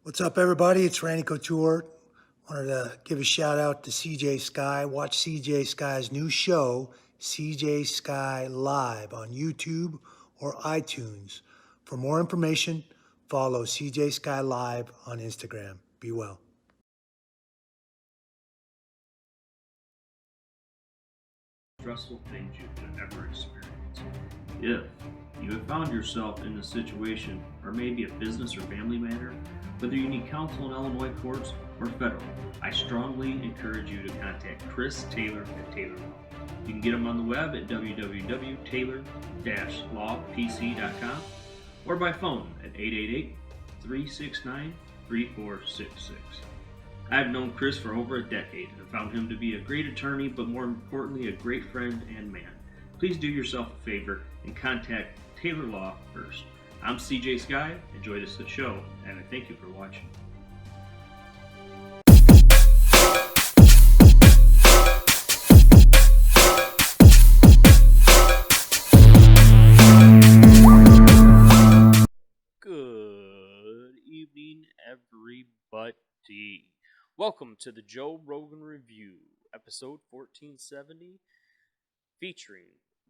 What's up, everybody? It's Randy Couture. Wanted to give a shout out to CJ Sky. Watch CJ Sky's new show, CJ Sky Live, on YouTube or iTunes. For more information, follow CJ Sky Live on Instagram. Be well. Stressful things you could ever experience. If you have found yourself in a situation, or maybe a business or family matter, whether you need counsel in Illinois courts or federal, I strongly encourage you to contact Chris Taylor at Taylor Law. You can get him on the web at www.taylor-lawpc.com or by phone at 888-369-3466. I've known Chris for over a decade and found him to be a great attorney, but more importantly, a great friend and man. Please do yourself a favor and contact Taylor Law first. I'm CJ Sky. Enjoy this show, and I thank you for watching. Good evening, everybody. Welcome to the Joe Rogan Review, episode 1470, featuring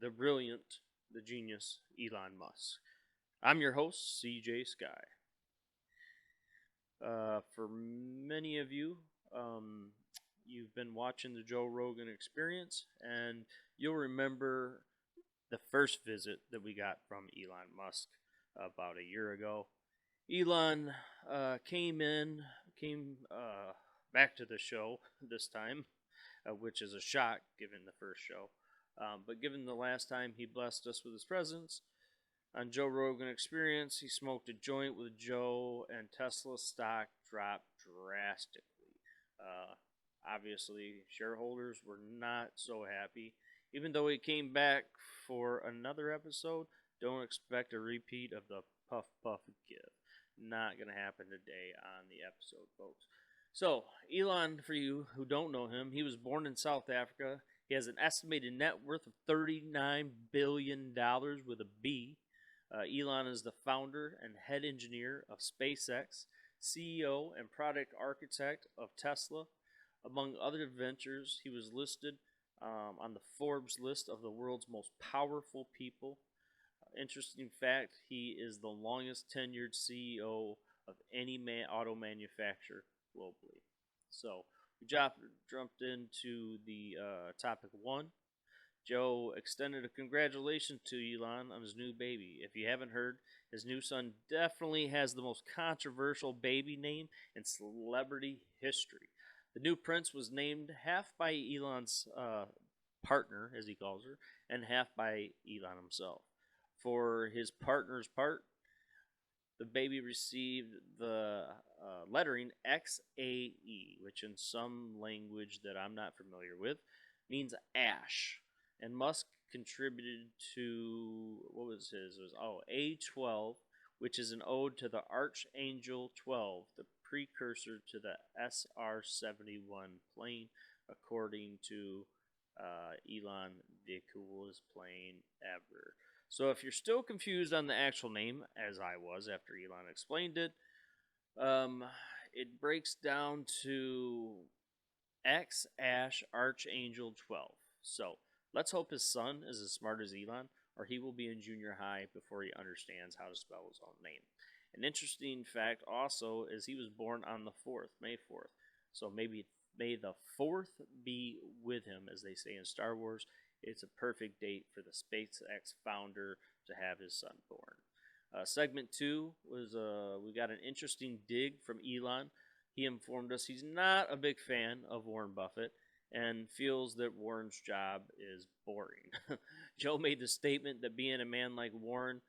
the brilliant, the genius, Elon Musk. I'm your host, CJ Sky. For many of you, you've been watching the Joe Rogan Experience, and you'll remember the first visit that we got from Elon Musk about a year ago. Elon came back to the show this time, which is a shock given the first show. But given the last time he blessed us with his presence on Joe Rogan Experience, he smoked a joint with Joe, and Tesla stock dropped drastically. Obviously, shareholders were not so happy. Even though he came back for another episode, don't expect a repeat of the puff puff give. Not going to happen today on the episode, folks. So, Elon, for you who don't know him, he was born in South Africa. He has an estimated net worth of $39 billion with a B. Elon is the founder and head engineer of SpaceX, CEO and product architect of Tesla. Among other ventures, he was listed on the Forbes list of the world's most powerful people. Interesting fact, he is the longest tenured CEO of any auto manufacturer globally. So we jumped into the topic one. Joe extended a congratulations to Elon on his new baby. If you haven't heard, his new son definitely has the most controversial baby name in celebrity history. The new prince was named half by Elon's partner, as he calls her, and half by Elon himself. For his partner's part, the baby received the lettering XAE, which in some language that I'm not familiar with means ash. And Musk contributed to, what was his? It was A12, which is an ode to the Archangel 12, the precursor to the SR-71 plane, according to Elon, the coolest plane ever. So if you're still confused on the actual name, as I was after Elon explained it, it breaks down to X Ash Archangel 12. So let's hope his son is as smart as Elon, or he will be in junior high before he understands how to spell his own name. An interesting fact also is he was born on the 4th, May 4th. So maybe may the 4th be with him, as they say in Star Wars. It's a perfect date for the SpaceX founder to have his son born. Segment 2 was we got an interesting dig from Elon. He informed us he's not a big fan of Warren Buffett and feels that Warren's job is boring. Joe made the statement that being a man like Warren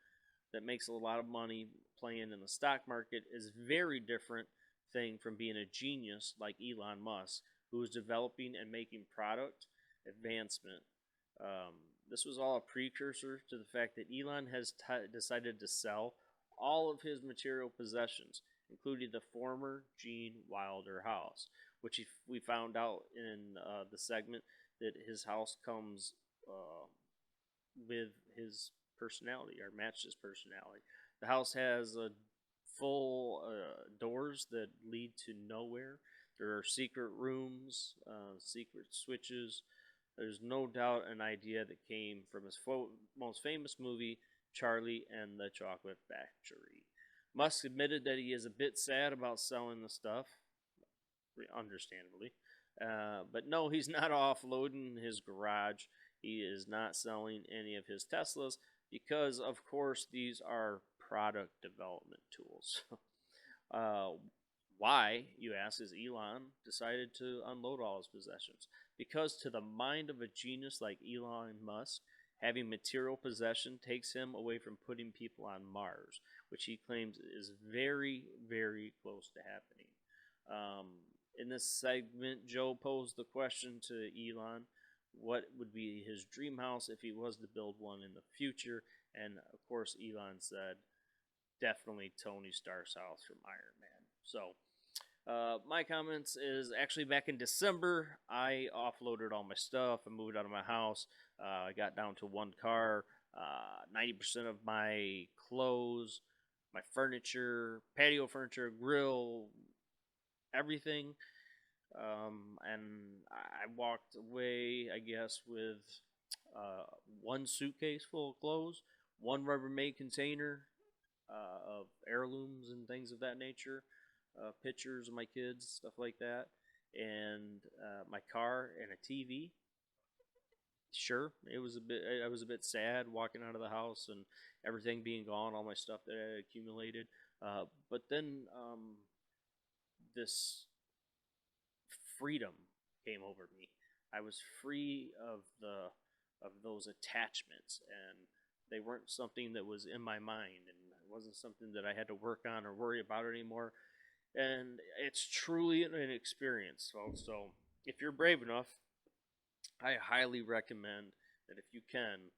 that makes a lot of money playing in the stock market is very different thing from being a genius like Elon Musk, who is developing and making product advancement. This was all a precursor to the fact that Elon has decided to sell all of his material possessions, including the former Gene Wilder house, which we found out in the segment that his house comes with his personality, or matched his personality. The house has full doors doors that lead to nowhere. There are secret rooms, secret switches. There's no doubt an idea that came from his most famous movie, Charlie and the Chocolate Factory. Musk admitted that he is a bit sad about selling the stuff, understandably. But no, he's not offloading his garage. He is not selling any of his Teslas because, of course, these are product development tools. uh, why, you ask, is Elon decided to unload all his possessions? Because to the mind of a genius like Elon Musk, having material possession takes him away from putting people on Mars, which he claims is very, very close to happening. Um, in this segment, Joe posed the question to Elon, what would be his dream house if he was to build one in the future? And of course, Elon said, definitely Tony Stark's house from Iron Man. So, my comments is actually back in December, I offloaded all my stuff. I moved out of my house. I got down to one car. 90% of my clothes, my furniture, patio furniture, grill, everything. And I walked away, I guess, with one suitcase full of clothes, one Rubbermaid container of heirlooms and things of that nature, pictures of my kids, stuff like that, and my car and a TV. Sure, it was a bit. I was a bit sad walking out of the house and everything being gone, all my stuff that I had accumulated. But then this freedom came over me. I was free of those attachments, and they weren't something that was in my mind, and it wasn't something that I had to work on or worry about anymore. And it's truly an experience, folks. So if you're brave enough, I highly recommend that if you can,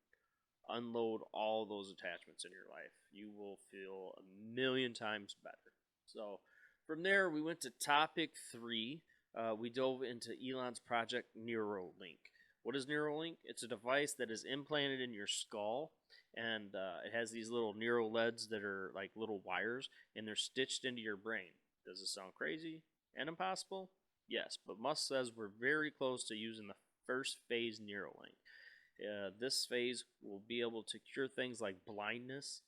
unload all those attachments in your life. You will feel a million times better. So from there, we went to topic 3. We dove into Elon's project Neuralink. What is Neuralink? It's a device that is implanted in your skull, and it has these little neural leads that are like little wires, and they're stitched into your brain. Does it sound crazy and impossible? Yes, but Musk says we're very close to using the first phase Neuralink. This phase will be able to cure things like blindness,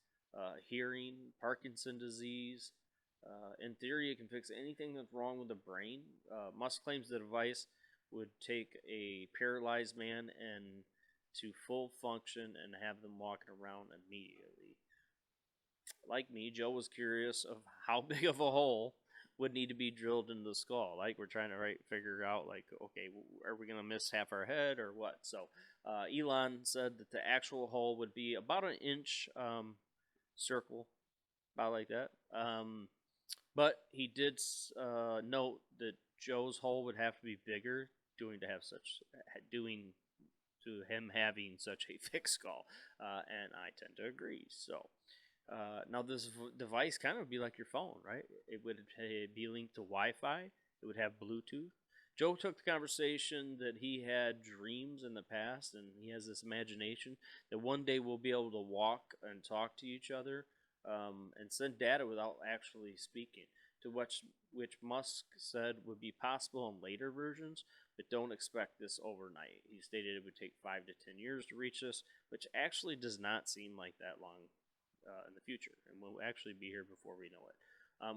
hearing, Parkinson's disease. In theory, it can fix anything that's wrong with the brain. Musk claims the device would take a paralyzed man and to full function and have them walking around immediately. Like me, Joe was curious of how big of a hole would need to be drilled into the skull. Like we're trying to figure out like, okay, are we gonna miss half our head or what? So Elon said that the actual hole would be about an inch circle, about like that. But he did note that Joe's hole would have to be bigger, doing to him having such a thick skull, and I tend to agree. So. Now this device kind of would be like your phone, right? It would be linked to Wi-Fi. It would have Bluetooth. Joe took the conversation that he had dreams in the past, and he has this imagination that one day we'll be able to walk and talk to each other, and send data without actually speaking. To which Musk said would be possible in later versions, but don't expect this overnight. He stated it would take 5 to 10 years to reach this, which actually does not seem like that long in the future, and we'll actually be here before we know it.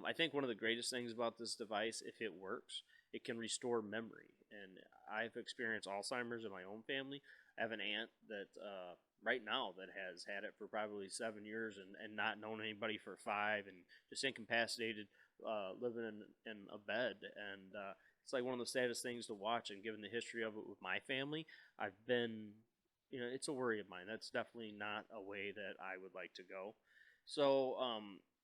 I think one of the greatest things about this device, if it works, it can restore memory. And I've experienced Alzheimer's in my own family. I have an aunt that right now that has had it for probably 7 years and not known anybody for 5, and just incapacitated, living in a bed. And it's like one of the saddest things to watch. And given the history of it with my family, I've been, it's a worry of mine. That's definitely not a way that I would like to go. So,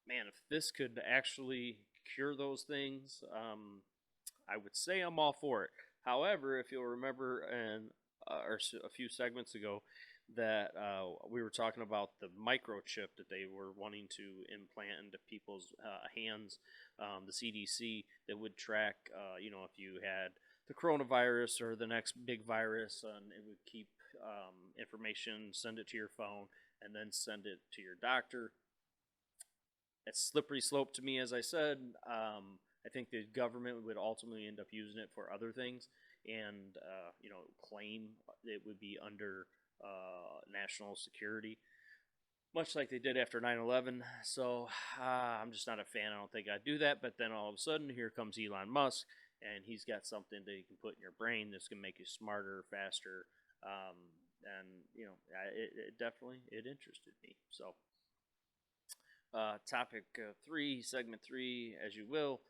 man, if this could actually cure those things, I would say I'm all for it. However, if you'll remember a few segments ago that we were talking about the microchip that they were wanting to implant into people's hands, the CDC, that would track, if you had the coronavirus or the next big virus, and it would keep information, send it to your phone, and then send it to your doctor. it's slippery slope to me, as I said. I think the government would ultimately end up using it for other things, and claim it would be under national security, much like they did after 9/11. So I'm just not a fan. I don't think I'd do that. But then all of a sudden, here comes Elon Musk, and he's got something that he can put in your brain that's going to make you smarter, faster. Um, and it definitely it interested me. So topic 3, segment 3, as you will.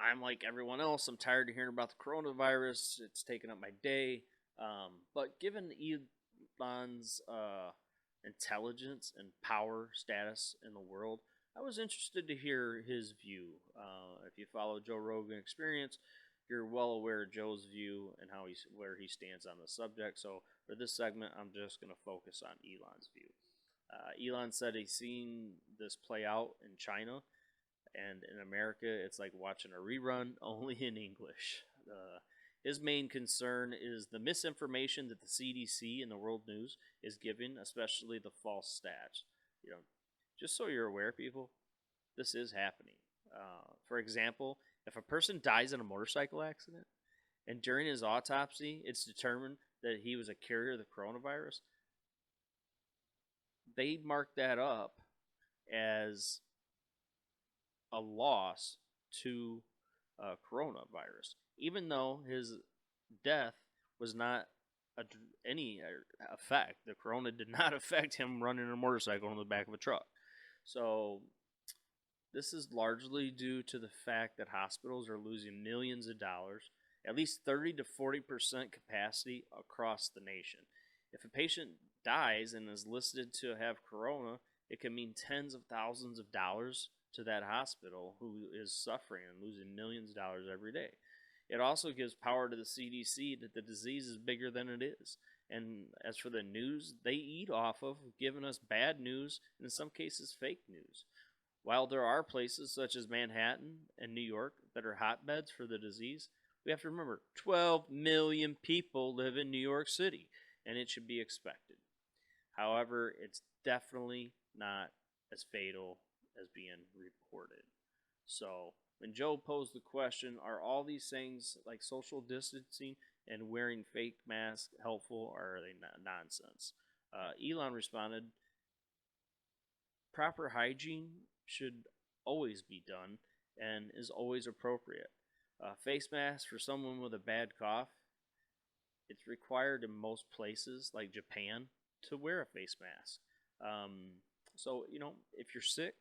I'm like everyone else. I'm tired of hearing about the coronavirus. It's taking up my day. But given Elon's intelligence and power status in the world, I was interested to hear his view. If you follow Joe Rogan Experience, you're well aware of Joe's view and where he stands on the subject. So for this segment, I'm just going to focus on Elon's view. Elon said he's seen this play out in China, and in America, it's like watching a rerun, only in English. His main concern is the misinformation that the CDC and the world news is giving, especially the false stats. Just so you're aware, people, this is happening. For example, if a person dies in a motorcycle accident, and during his autopsy, it's determined that he was a carrier of the coronavirus, they mark that up as a loss to coronavirus, even though his death was not any effect. The corona did not affect him running a motorcycle in the back of a truck. So this is largely due to the fact that hospitals are losing millions of dollars, at least 30 to 40% capacity across the nation. If a patient dies and is listed to have corona, it can mean tens of thousands of dollars to that hospital who is suffering and losing millions of dollars every day. It also gives power to the CDC that the disease is bigger than it is. And as for the news, they eat off of giving us bad news and in some cases fake news. While there are places such as Manhattan and New York that are hotbeds for the disease, we have to remember 12 million people live in New York City, and it should be expected. However, it's definitely not as fatal as being reported. So, when Joe posed the question, are all these things like social distancing and wearing fake masks helpful, or are they nonsense? Elon responded, proper hygiene should always be done and is always appropriate. Face masks for someone with a bad cough, it's required in most places like Japan to wear a face mask. So, if you're sick,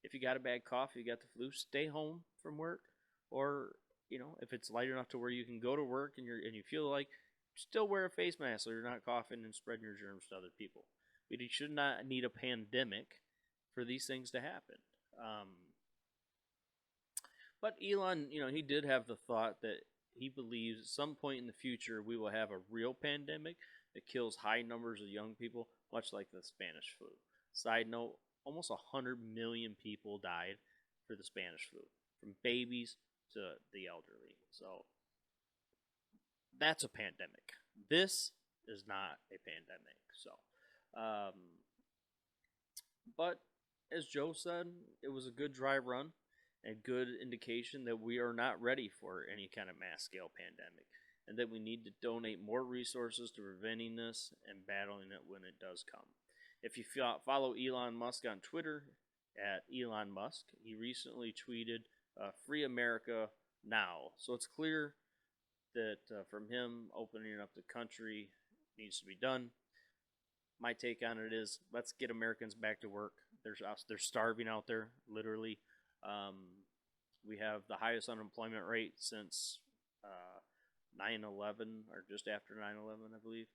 if you got a bad cough, you got the flu, stay home from work. Or, if it's light enough to where you can go to work and you feel like, still wear a face mask so you're not coughing and spreading your germs to other people. We should not need a pandemic for these things to happen. But Elon, he did have the thought that he believes at some point in the future we will have a real pandemic that kills high numbers of young people, much like the Spanish flu. Side note, almost 100 million people died for the Spanish flu, from babies to the elderly. So that's a pandemic. This is not a pandemic. So, but as Joe said, it was a good dry run, a good indication that we are not ready for any kind of mass scale pandemic, and that we need to donate more resources to preventing this and battling it when it does come. If you follow Elon Musk on Twitter at Elon Musk, he recently tweeted, "Free America now." So it's clear that from him, opening up the country needs to be done. My take on it is, let's get Americans back to work. They're starving out there, literally. We have the highest unemployment rate since 9/11, or just after 9/11, I believe.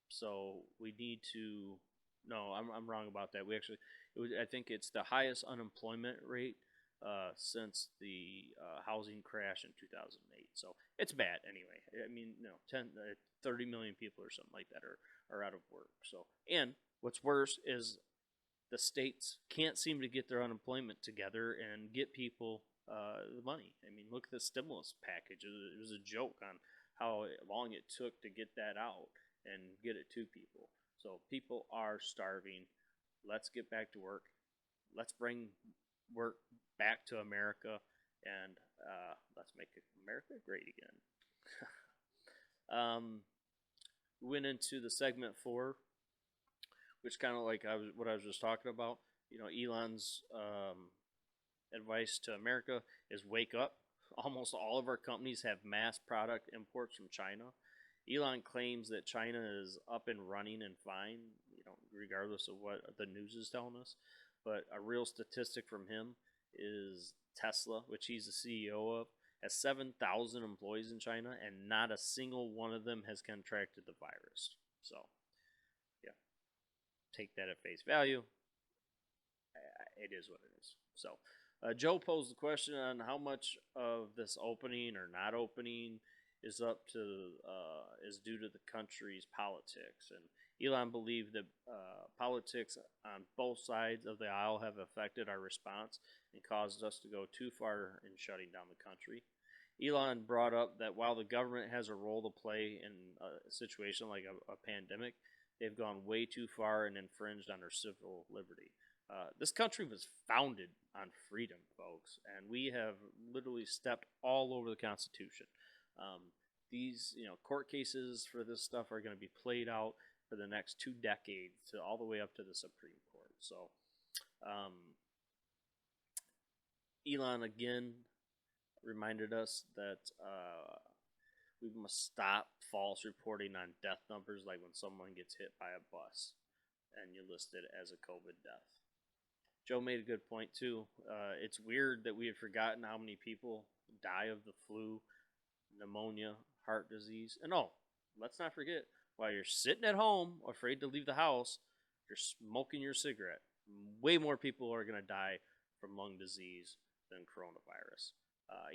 So we need to. No, I'm wrong about that. I think it's the highest unemployment rate since the housing crash in 2008. So it's bad anyway. I mean, 30 million people or something like that are out of work. So, and what's worse is the states can't seem to get their unemployment together and get people the money. I mean, look at the stimulus package. It was a joke on how long it took to get that out and get it to people. So people are starving. Let's get back to work. let's bring work back to America, and let's make America great again. We went into the segment 4, which kind of like what I was just talking about. Elon's advice to America is wake up. Almost all of our companies have mass product imports from China. Elon claims that China is up and running and fine, regardless of what the news is telling us. But a real statistic from him is Tesla, which he's the CEO of, has 7,000 employees in China, and not a single one of them has contracted the virus. So, yeah, take that at face value. It is what it is. So, Joe posed the question on how much of this opening or not opening is due to the country's politics, and Elon believed that politics on both sides of the aisle have affected our response and caused us to go too far in shutting down the country. Elon brought up that while the government has a role to play in a situation like a pandemic, they've gone way too far and infringed on our civil liberty. This country was founded on freedom, folks, and we have literally stepped all over the Constitution. These court cases for this stuff are going to be played out for the next 2 decades, to all the way up to the Supreme Court. So, Elon again reminded us that we must stop false reporting on death numbers, like when someone gets hit by a bus and you list it as a COVID death. Joe made a good point too. It's weird that we have forgotten how many people die of the flu, pneumonia, heart disease. And let's not forget, while you're sitting at home afraid to leave the house, you're smoking your cigarette. Way more people are going to die from lung disease than coronavirus.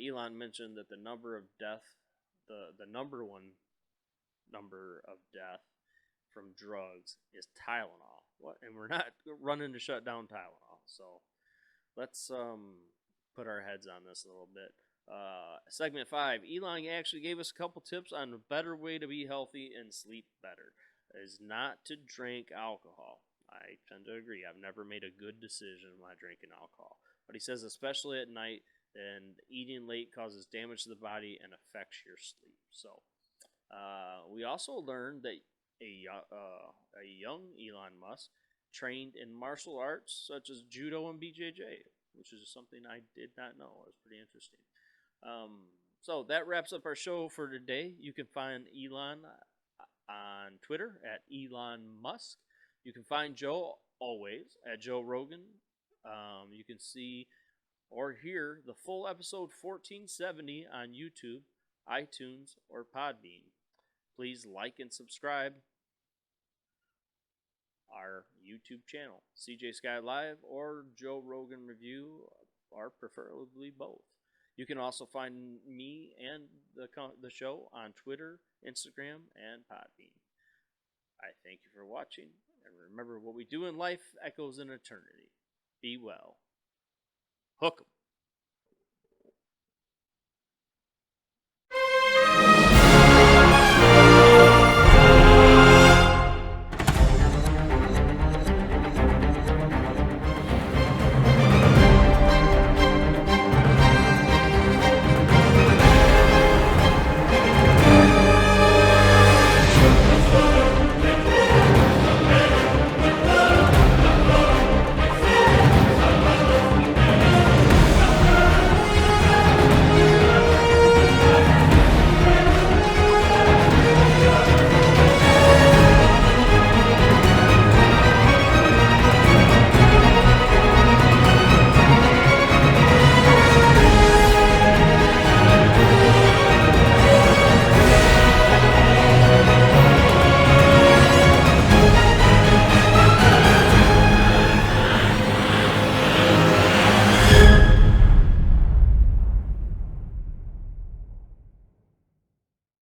Elon mentioned that the number of death, the number one number of death from drugs is Tylenol. What? And we're not running to shut down Tylenol. So let's put our heads on this a little bit. Segment 5, Elon actually gave us a couple tips on a better way to be healthy and sleep better. Is not to drink alcohol. I tend to agree. I've never made a good decision while drinking alcohol. But he says especially at night, and eating late causes damage to the body and affects your sleep. So we also learned that a young Elon Musk trained in martial arts such as judo and BJJ, which is something I did not know. It was pretty interesting. So that wraps up our show for today. You can find Elon on Twitter at Elon Musk. You can find Joe always at Joe Rogan. You can see or hear the full episode 1470 on YouTube, iTunes, or Podbean. Please like and subscribe our YouTube channel, CJ Sky Live or Joe Rogan Review, or preferably both. You can also find me and the show on Twitter, Instagram, and Podbean. I thank you for watching, and remember, what we do in life echoes in eternity. Be well. Hook 'em.